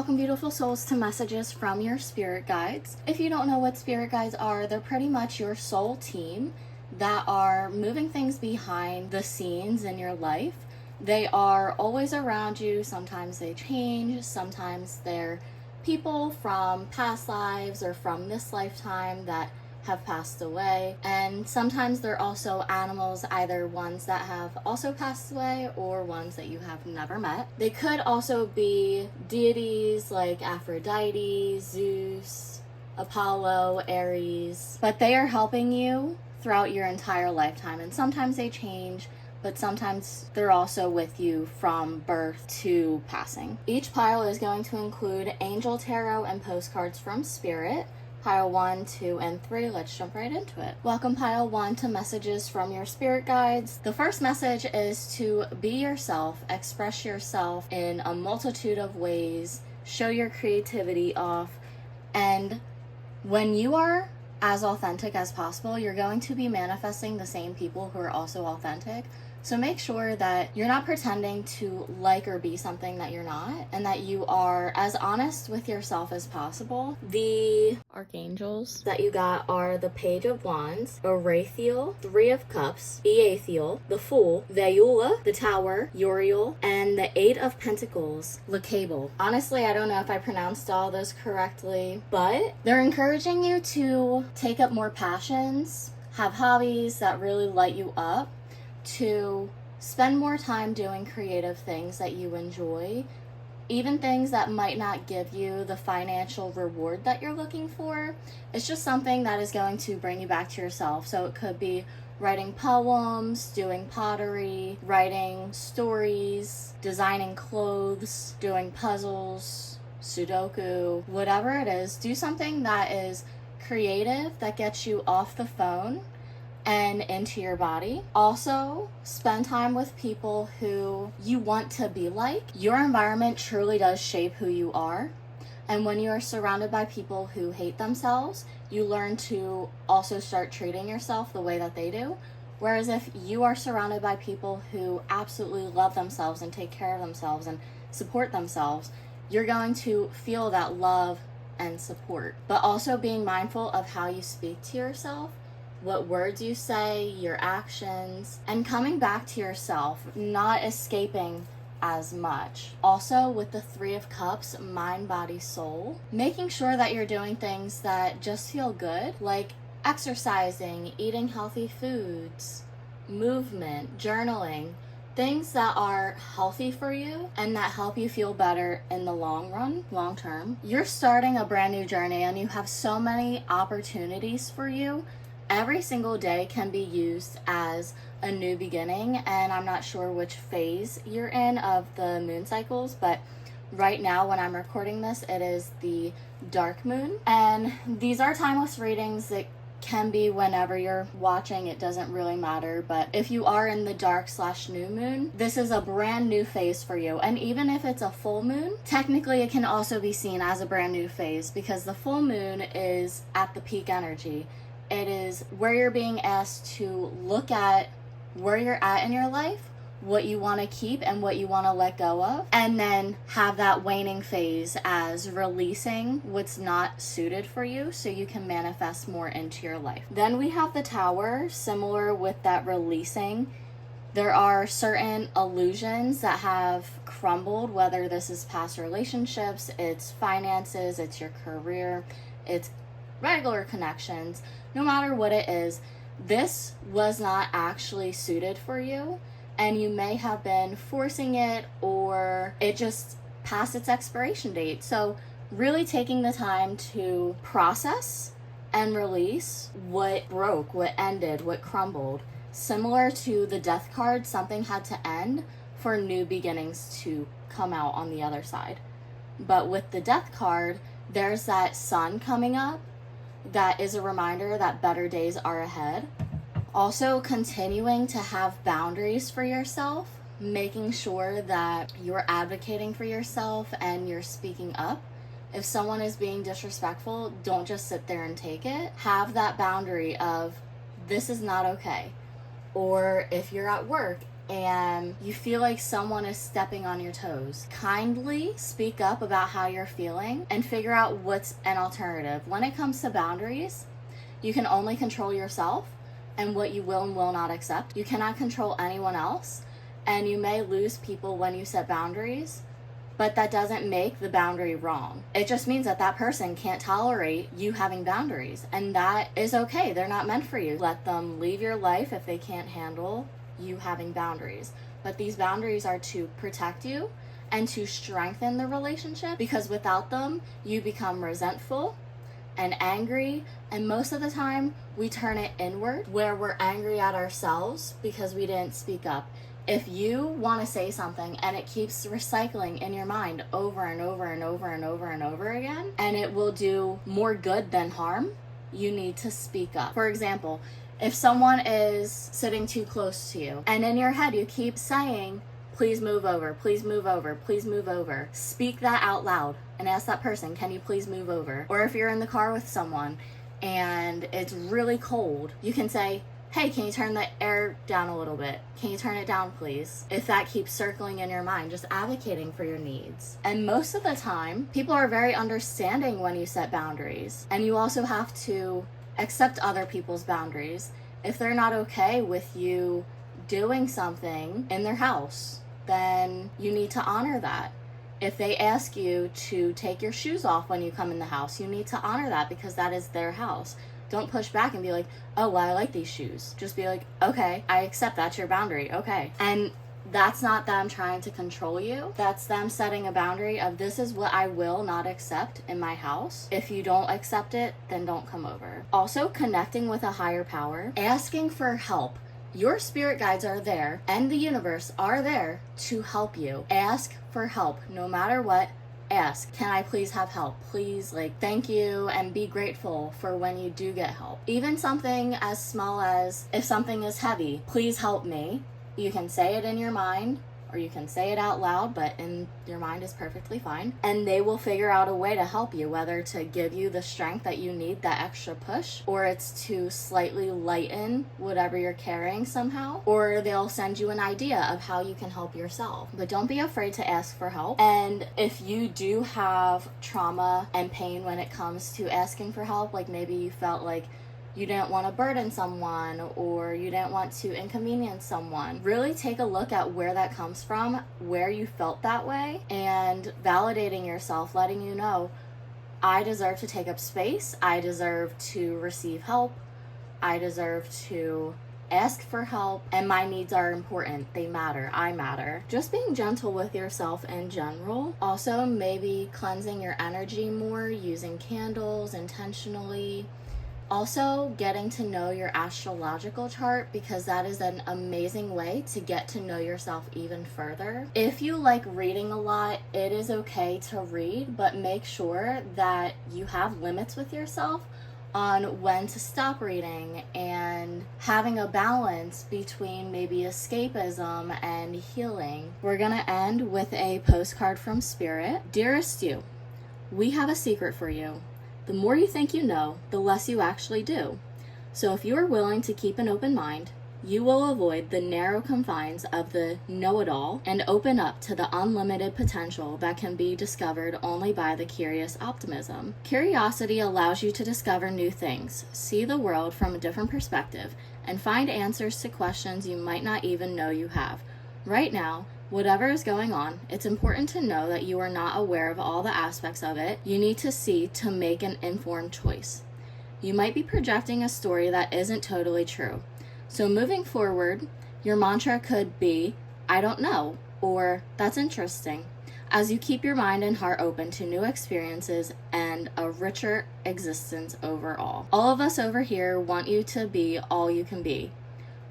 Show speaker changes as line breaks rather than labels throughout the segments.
Welcome, beautiful souls, to messages from your spirit guides. If you don't know what spirit guides are, they're pretty much your soul team that are moving things behind the scenes in your life. They are always around you. Sometimes they change. Sometimes they're people from past lives or from this lifetime that have passed away, and sometimes they're also animals, either ones that have also passed away or ones that you have never met. They could also be deities like Aphrodite, Zeus, Apollo, Ares, but they are helping you throughout your entire lifetime, and sometimes they change, but sometimes they're also with you from birth to passing. Each pile is going to include angel tarot and postcards from spirit. Pile 1, 2, and 3. Let's jump right into it. Welcome, Pile 1, to messages from your spirit guides. The first message is to be yourself, express yourself in a multitude of ways, show your creativity off, and when you are as authentic as possible, you're going to be manifesting the same people who are also authentic. So make sure that you're not pretending to like or be something that you're not, and that you are as honest with yourself as possible. The archangels that you got are the Page of Wands, Orathiel, 3 of Cups, Eathiel, the Fool, Vayula, the Tower, Uriel, and the 8 of Pentacles-Lecabel. Honestly, I don't know if I pronounced all those correctly, but they're encouraging you to take up more passions, have hobbies that really light you up, to spend more time doing creative things that you enjoy, even things that might not give you the financial reward that you're looking for. It's just something that is going to bring you back to yourself. So it could be writing poems, doing pottery, writing stories, designing clothes, doing puzzles, Sudoku, whatever it is. Do something that is creative, that gets you off the phone and into your body. Also, spend time with people who you want to be like. Your environment truly does shape who you are. And when you are surrounded by people who hate themselves, you learn to also start treating yourself the way that they do. Whereas if you are surrounded by people who absolutely love themselves and take care of themselves and support themselves, you're going to feel that love and support. But also being mindful of how you speak to yourself, what words you say, your actions, and coming back to yourself, not escaping as much. Also, with the 3 of Cups, mind, body, soul, making sure that you're doing things that just feel good, like exercising, eating healthy foods, movement, journaling, things that are healthy for you and that help you feel better in the long run, long term. You're starting a brand new journey and you have so many opportunities for you. Every single day can be used as a new beginning, and I'm not sure which phase you're in of the moon cycles, but right now when I'm recording this, it is the dark moon. And these are timeless readings. It can be whenever you're watching, it doesn't really matter. But if you are in the dark/new moon, this is a brand new phase for you. And even if it's a full moon, technically it can also be seen as a brand new phase, because the full moon is at the peak energy. It is where you're being asked to look at where you're at in your life, what you want to keep and what you want to let go of, and then have that waning phase as releasing what's not suited for you so you can manifest more into your life. Then we have the Tower, similar with that releasing. There are certain illusions that have crumbled, whether this is past relationships, it's finances, it's your career, it's regular connections. No matter what it is, this was not actually suited for you, and you may have been forcing it, or it just passed its expiration date. So really taking the time to process and release what broke, what ended, what crumbled. Similar to the Death card, something had to end for new beginnings to come out on the other side. But with the Death card, there's that sun coming up. That is a reminder that better days are ahead. Also, continuing to have boundaries for yourself, making sure that you're advocating for yourself and you're speaking up. If someone is being disrespectful, don't just sit there and take it. Have that boundary of, this is not okay. Or if you're at work and you feel like someone is stepping on your toes, kindly speak up about how you're feeling and figure out what's an alternative. When it comes to boundaries, you can only control yourself and what you will and will not accept. You cannot control anyone else, and you may lose people when you set boundaries, but that doesn't make the boundary wrong. It just means that that person can't tolerate you having boundaries, and that is okay. They're not meant for you. Let them leave your life if they can't handle you having boundaries. But these boundaries are to protect you and to strengthen the relationship, because without them, you become resentful and angry, and most of the time we turn it inward, where we're angry at ourselves because we didn't speak up. If you want to say something and it keeps recycling in your mind over and over and over and over and over again, and it will do more good than harm, you need to speak up. For example, if someone is sitting too close to you and in your head you keep saying, please move over, please move over, please move over, speak that out loud and ask that person, can you please move over? Or if you're in the car with someone and it's really cold, you can say, hey, can you turn the air down a little bit? Can you turn it down, please? If that keeps circling in your mind, just advocating for your needs. And most of the time, people are very understanding when you set boundaries. And you also have to accept other people's boundaries. If they're not okay with you doing something in their house, then you need to honor that. If they ask you to take your shoes off when you come in the house, you need to honor that because that is their house. Don't push back and be like, oh, well, I like these shoes. Just be like, okay, I accept that's your boundary. Okay. And that's not them trying to control you. That's them setting a boundary of, this is what I will not accept in my house. If you don't accept it, then don't come over. Also, connecting with a higher power, asking for help. Your spirit guides are there and the universe are there to help you. Ask for help no matter what. Ask, can I please have help? Please, thank you, and be grateful for when you do get help. Even something as small as, if something is heavy, please help me. You can say it in your mind, or you can say it out loud, but in your mind is perfectly fine. And they will figure out a way to help you, whether to give you the strength that you need, that extra push, or it's to slightly lighten whatever you're carrying somehow, or they'll send you an idea of how you can help yourself. But don't be afraid to ask for help. And if you do have trauma and pain when it comes to asking for help, like maybe you felt like you didn't want to burden someone, or you didn't want to inconvenience someone, really take a look at where that comes from, where you felt that way, and validating yourself, letting you know, I deserve to take up space, I deserve to receive help, I deserve to ask for help, and my needs are important, they matter, I matter. Just being gentle with yourself in general. Also, maybe cleansing your energy more, using candles intentionally. Also, getting to know your astrological chart, because that is an amazing way to get to know yourself even further. If you like reading a lot, it is okay to read, but make sure that you have limits with yourself on when to stop reading, and having a balance between maybe escapism and healing. We're gonna end with a postcard from Spirit. Dearest you, we have a secret for you. The more you think you know, the less you actually do. So if you are willing to keep an open mind, you will avoid the narrow confines of the know-it-all and open up to the unlimited potential that can be discovered only by the curious optimism. Curiosity allows you to discover new things, see the world from a different perspective, and find answers to questions you might not even know you have. Right now, whatever is going on, it's important to know that you are not aware of all the aspects of it you need to see to make an informed choice. You might be projecting a story that isn't totally true. So moving forward, your mantra could be, I don't know, or that's interesting, as you keep your mind and heart open to new experiences and a richer existence overall. All of us over here want you to be all you can be.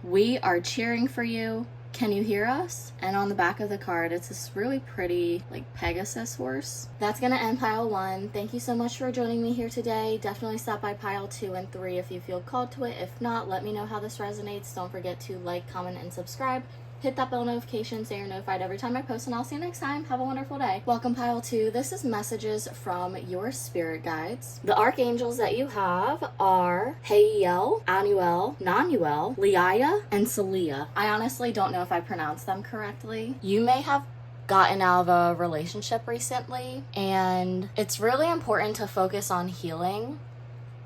We are cheering for you. Can you hear us? And on the back of the card, it's this really pretty, Pegasus horse. That's gonna end pile 1. Thank you so much for joining me here today. Definitely stop by pile 2 and 3 if you feel called to it. If not, let me know how this resonates. Don't forget to like, comment, and subscribe. Hit that bell notification so you're notified every time I post, and I'll see you next time. Have a wonderful day. Welcome, Pile 2. This is messages from your spirit guides. The archangels that you have are Heiel, Anuel, Nanuel, Liaya, and Sealiah. I honestly don't know if I pronounced them correctly. You may have gotten out of a relationship recently, and it's really important to focus on healing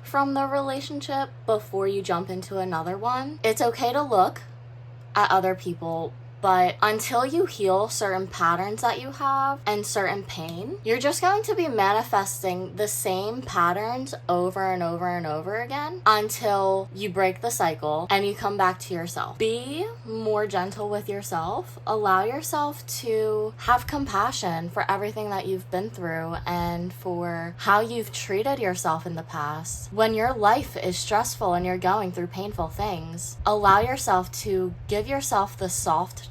from the relationship before you jump into another one. It's okay to look at other people, but until you heal certain patterns that you have and certain pain, you're just going to be manifesting the same patterns over and over and over again until you break the cycle and you come back to yourself. Be more gentle with yourself. Allow yourself to have compassion for everything that you've been through and for how you've treated yourself in the past. When your life is stressful and you're going through painful things, allow yourself to give yourself the softness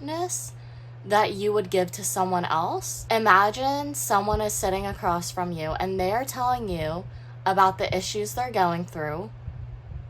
that you would give to someone else. Imagine someone is sitting across from you and they are telling you about the issues they're going through,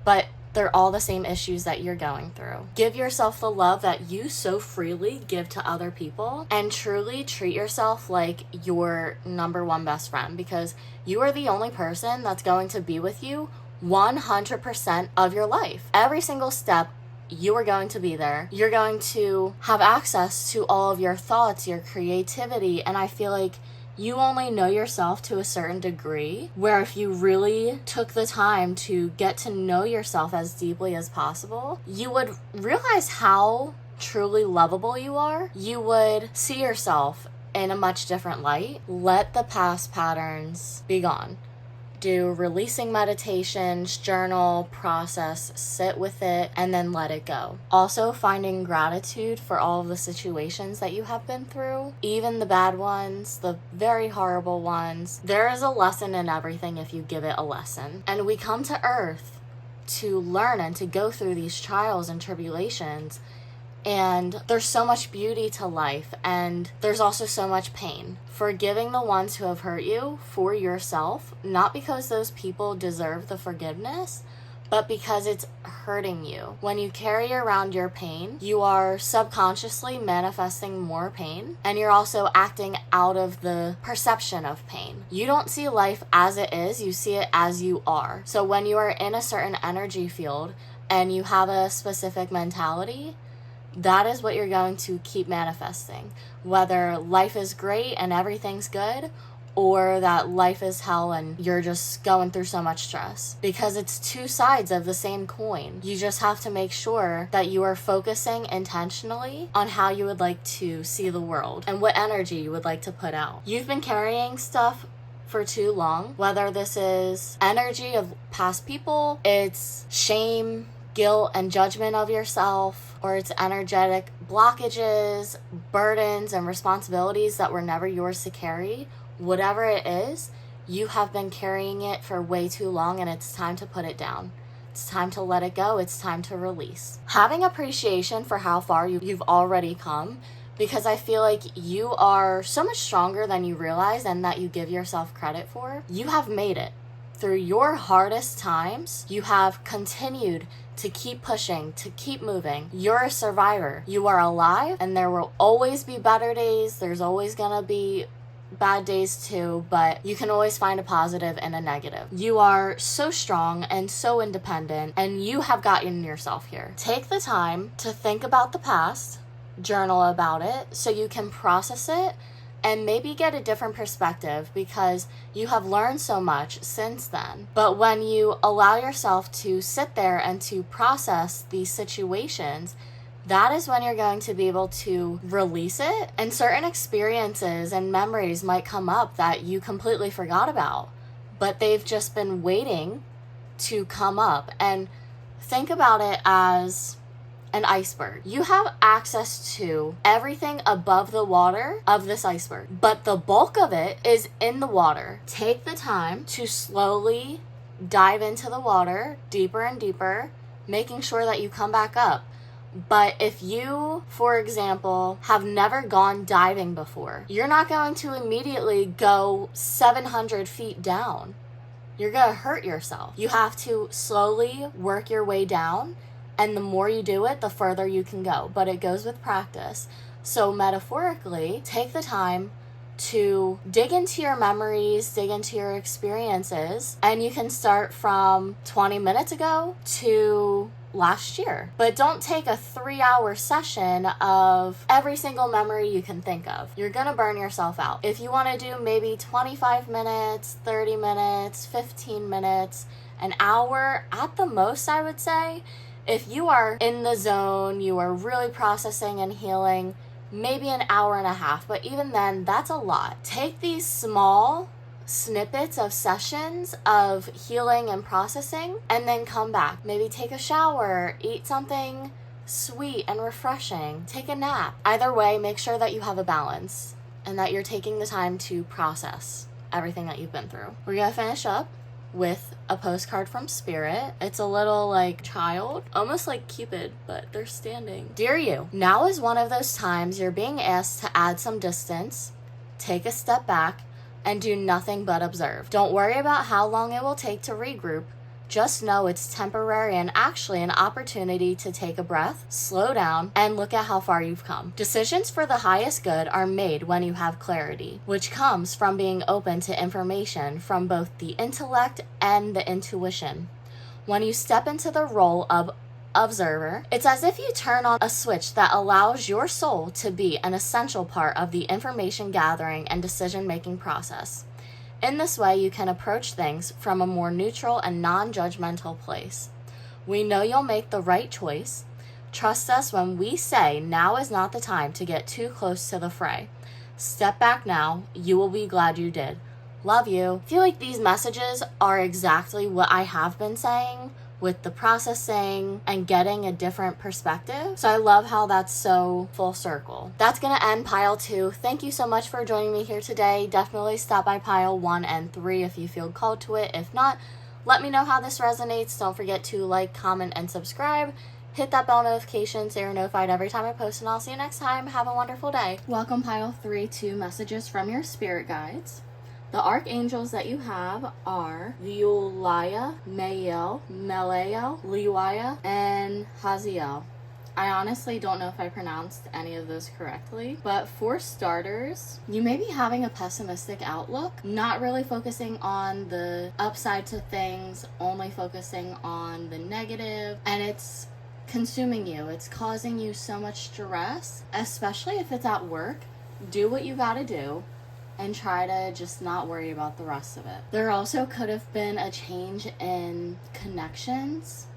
but they're all the same issues that you're going through. Give yourself the love that you so freely give to other people, and truly treat yourself like your number one best friend, because you are the only person that's going to be with you 100% of your life. Every single step, you are going to be there. You're going to have access to all of your thoughts, your creativity, and I feel like you only know yourself to a certain degree, where if you really took the time to get to know yourself as deeply as possible, you would realize how truly lovable you are. You would see yourself in a much different light. Let the past patterns be gone. Do releasing meditations, journal, process, sit with it, and then let it go. Also, finding gratitude for all of the situations that you have been through, even the bad ones, the very horrible ones. There is a lesson in everything if you give it a lesson. And we come to Earth to learn and to go through these trials and tribulations. And there's so much beauty to life, and there's also so much pain. Forgiving the ones who have hurt you for yourself, not because those people deserve the forgiveness, but because it's hurting you. When you carry around your pain, you are subconsciously manifesting more pain, and you're also acting out of the perception of pain. You don't see life as it is, you see it as you are. So when you are in a certain energy field and you have a specific mentality, that is what you're going to keep manifesting. Whether life is great and everything's good, or that life is hell and you're just going through so much stress. Because it's two sides of the same coin. You just have to make sure that you are focusing intentionally on how you would like to see the world and what energy you would like to put out. You've been carrying stuff for too long, whether this is energy of past people, it's shame, guilt and judgment of yourself, or it's energetic blockages, burdens, and responsibilities that were never yours to carry. Whatever it is, you have been carrying it for way too long, and it's time to put it down. It's time to let it go. It's time to release. Having appreciation for how far you've already come, because I feel like you are so much stronger than you realize and that you give yourself credit for. You have made it. Through your hardest times, you have continued to keep pushing, to keep moving. You're a survivor. You are alive, and there will always be better days. There's always gonna be bad days too, but you can always find a positive and a negative. You are so strong and so independent, and you have gotten yourself here. Take the time to think about the past, journal about it, so you can process it and maybe get a different perspective, because you have learned so much since then. But when you allow yourself to sit there and to process these situations, that is when you're going to be able to release it. And certain experiences and memories might come up that you completely forgot about, but they've just been waiting to come up. And think about it as an iceberg. You have access to everything above the water of this iceberg, but the bulk of it is in the water. Take the time to slowly dive into the water deeper and deeper, making sure that you come back up. But if you, for example, have never gone diving before, you're not going to immediately go 700 feet down. You're going to hurt yourself. You have to slowly work your way down And the more you do it, the further you can go. But it goes with practice. So metaphorically, take the time to dig into your memories, dig into your experiences, and you can start from 20 minutes ago to last year. But don't take a 3-hour session of every single memory you can think of. You're gonna burn yourself out. If you want to do maybe 25 minutes, 30 minutes, 15 minutes, an hour at the most, I would say, if you are in the zone, you are really processing and healing, maybe an hour and a half. But even then, that's a lot. Take these small snippets of sessions of healing and processing, and then come back. Maybe take a shower, eat something sweet and refreshing, take a nap. Either way, make sure that you have a balance and that you're taking the time to process everything that you've been through. We're gonna finish up with a postcard from Spirit. It's a little like child, almost like Cupid, but they're standing. Dear you, now is one of those times you're being asked to add some distance, take a step back, and do nothing but observe. Don't worry about how long it will take to regroup. Just know it's temporary and actually an opportunity to take a breath, slow down, and look at how far you've come. Decisions for the highest good are made when you have clarity, which comes from being open to information from both the intellect and the intuition. When you step into the role of observer, it's as if you turn on a switch that allows your soul to be an essential part of the information gathering and decision-making process. In this way, you can approach things from a more neutral and non-judgmental place. We know you'll make the right choice. Trust us when we say now is not the time to get too close to the fray. Step back now. You will be glad you did. Love you. I feel like these messages are exactly what I have been saying with the processing and getting a different perspective. So I love how that's so full circle. That's gonna end pile 2. Thank you so much for joining me here today. Definitely stop by pile 1 and 3 if you feel called to it. If not, let me know how this resonates. Don't forget to like, comment, and subscribe. Hit that bell notification so you're notified every time I post, and I'll see you next time. Have a wonderful day. Welcome pile 3 to messages from your spirit guides. The archangels that you have are Viritual, Meleo, Leuuiah, and Haziel. I honestly don't know if I pronounced any of those correctly, but for starters, you may be having a pessimistic outlook, not really focusing on the upside to things, only focusing on the negative, and it's consuming you. It's causing you so much stress, especially if it's at work. Do what you gotta do and try to just not worry about the rest of it. There also could have been a change in connections,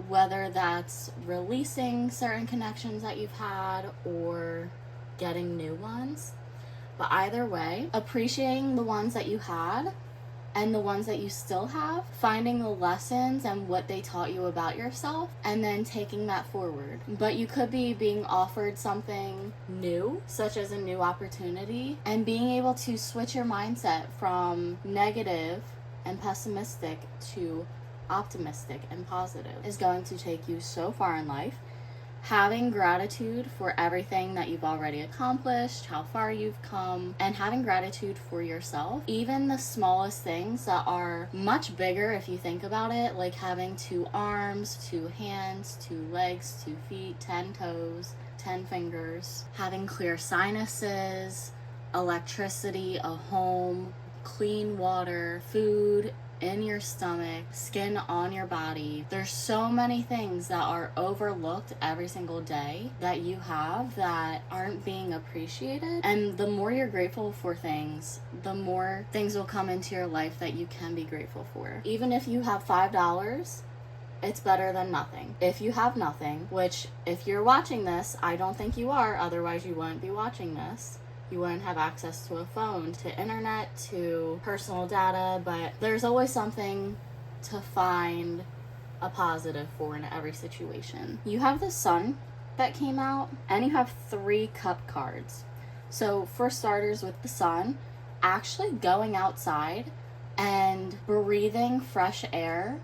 whether that's releasing certain connections that you've had or getting new ones. But either way, appreciating the ones that you had and the ones that you still have, finding the lessons and what they taught you about yourself, and then taking that forward. But you could be being offered something new, such as a new opportunity, and being able to switch your mindset from negative and pessimistic to optimistic and positive is going to take you so far in life. Having gratitude for everything that you've already accomplished, how far you've come, and having gratitude for yourself. Even the smallest things that are much bigger if you think about it, like having 2 arms, 2 hands, 2 legs, 2 feet, 10 toes, 10 fingers, having clear sinuses, electricity, a home, clean water, food in your stomach, skin on your body. There's so many things that are overlooked every single day that you have that aren't being appreciated. And the more you're grateful for things, the more things will come into your life that you can be grateful for. Even if you have $5, it's better than nothing. If you have nothing, which if you're watching this, I don't think you are, otherwise you wouldn't be watching this. You wouldn't have access to a phone, to internet, to personal data, but there's always something to find a positive for in every situation. You have the sun that came out, and you have 3 cup cards. So for starters with the sun, actually going outside and breathing fresh air,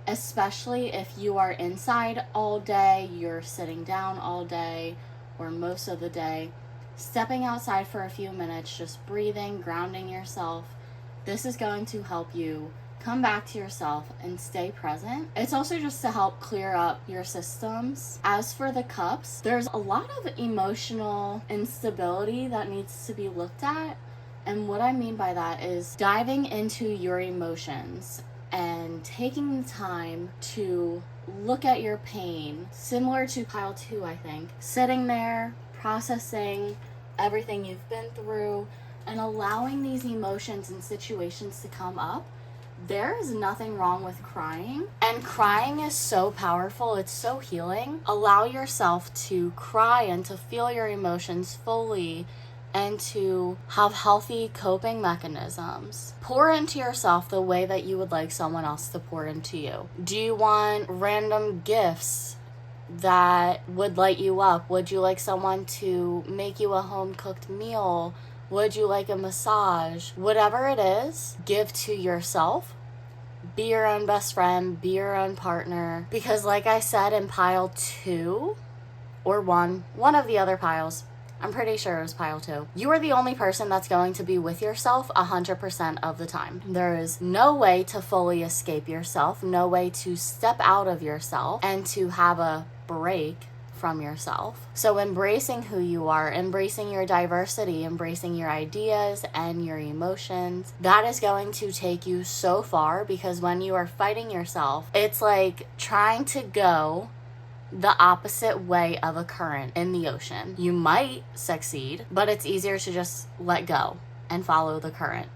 especially if you are inside all day, you're sitting down all day, or most of the day, stepping outside for a few minutes, just breathing, grounding yourself, this is going to help you come back to yourself and stay present. It's also just to help clear up your systems. As for the cups, there's a lot of emotional instability that needs to be looked at. And what I mean by that is diving into your emotions and taking the time to look at your pain, similar to pile 2, I think. Sitting there, processing everything you've been through, and allowing these emotions and situations to come up. There is nothing wrong with crying, and crying is so powerful. It's so healing. Allow yourself to cry and to feel your emotions fully and to have healthy coping mechanisms. Pour into yourself the way that you would like someone else to pour into you. Do you want random gifts that would light you up? Would you like someone to make you a home-cooked meal? Would you like a massage? Whatever it is, give to yourself. Be your own best friend, be your own partner. Because like I said in pile 2, or one of the other piles, I'm pretty sure it was pile 2. You are the only person that's going to be with yourself 100% of the time. There is no way to fully escape yourself, no way to step out of yourself and to have a break from yourself. So embracing who you are, embracing your diversity, embracing your ideas and your emotions, that is going to take you so far, because when you are fighting yourself, it's like trying to go the opposite way of a current in the ocean. You might succeed, but it's easier to just let go and follow the current.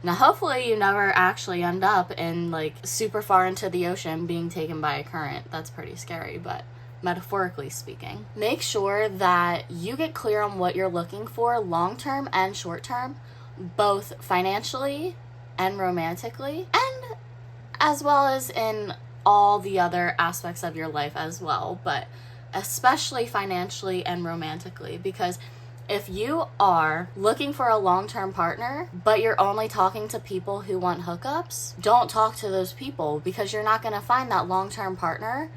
Now, hopefully you never actually end up in like super far into the ocean being taken by a current. That's pretty scary, but metaphorically speaking. Make sure that you get clear on what you're looking for long-term and short-term, both financially and romantically, and as well as in all the other aspects of your life as well, but especially financially and romantically. Because if you are looking for a long-term partner, but you're only talking to people who want hookups, don't talk to those people, because you're not going to find that long-term partner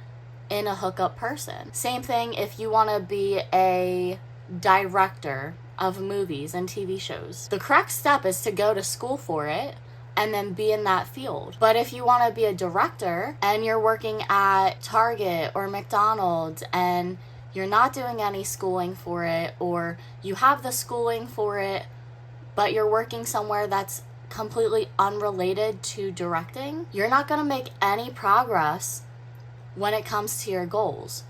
in a hookup person. Same thing if you want to be a director of movies and TV shows. The correct step is to go to school for it and then be in that field. But if you want to be a director and you're working at Target or McDonald's and you're not doing any schooling for it, or you have the schooling for it, but you're working somewhere that's completely unrelated to directing, you're not going to make any progress when it comes to your goals.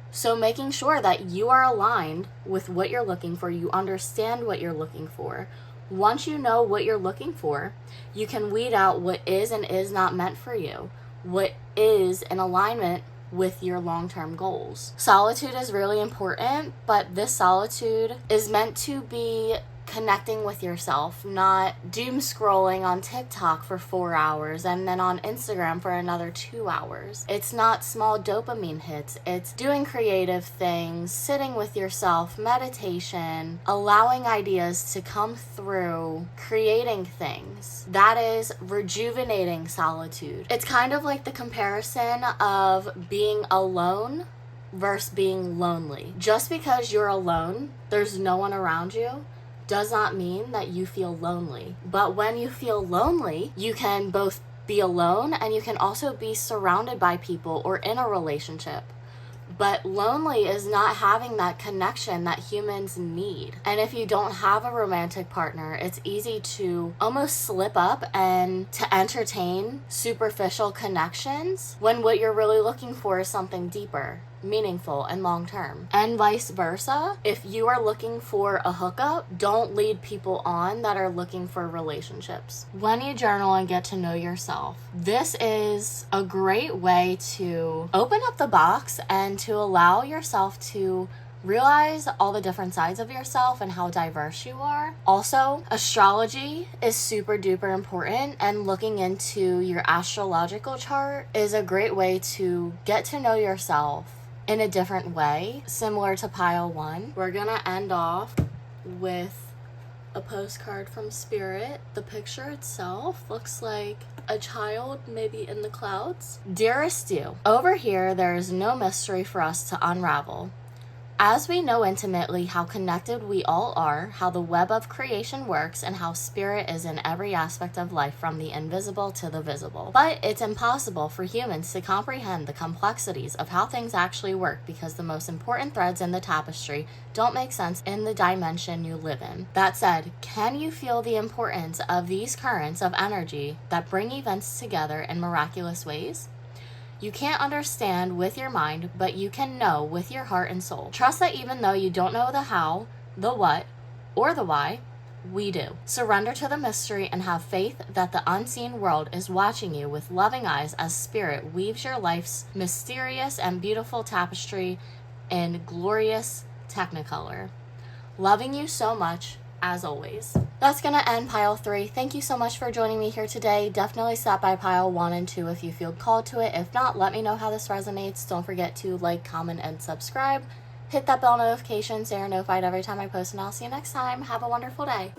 So making sure that you are aligned with what you're looking for, you understand what you're looking for. Once you know what you're looking for, you can weed out what is and is not meant for you, what is in alignment with your long-term goals. Solitude is really important, but this solitude is meant to be connecting with yourself, not doom scrolling on TikTok for 4 hours and then on Instagram for another 2 hours. It's not small dopamine hits. It's doing creative things, sitting with yourself, meditation, allowing ideas to come through, creating things. That is rejuvenating solitude. It's kind of like the comparison of being alone versus being lonely. Just because you're alone, there's no one around you, does not mean that you feel lonely. But when you feel lonely, you can both be alone and you can also be surrounded by people or in a relationship. But lonely is not having that connection that humans need. And if you don't have a romantic partner, it's easy to almost slip up and to entertain superficial connections when what you're really looking for is something deeper, meaningful, and long-term. And vice versa. If you are looking for a hookup, don't lead people on that are looking for relationships. When you journal and get to know yourself, this is a great way to open up the box and to allow yourself to realize all the different sides of yourself and how diverse you are. Also, astrology is super duper important, and looking into your astrological chart is a great way to get to know yourself in a different way, similar to pile 1. We're gonna end off with a postcard from Spirit. The picture itself looks like a child, maybe in the clouds. Dearest you, over here there is no mystery for us to unravel. As we know intimately how connected we all are, how the web of creation works, and how spirit is in every aspect of life from the invisible to the visible. But it's impossible for humans to comprehend the complexities of how things actually work because the most important threads in the tapestry don't make sense in the dimension you live in. That said, can you feel the importance of these currents of energy that bring events together in miraculous ways? You can't understand with your mind, but you can know with your heart and soul. Trust that even though you don't know the how, the what, or the why, we do. Surrender to the mystery and have faith that the unseen world is watching you with loving eyes as spirit weaves your life's mysterious and beautiful tapestry in glorious technicolor. Loving you so much, as always. That's gonna end pile 3. Thank you so much for joining me here today. Definitely stop by pile 1 and 2 if you feel called to it. If not, let me know how this resonates. Don't forget to like, comment, and subscribe. Hit that bell notification so you're notified every time I post, and I'll see you next time. Have a wonderful day.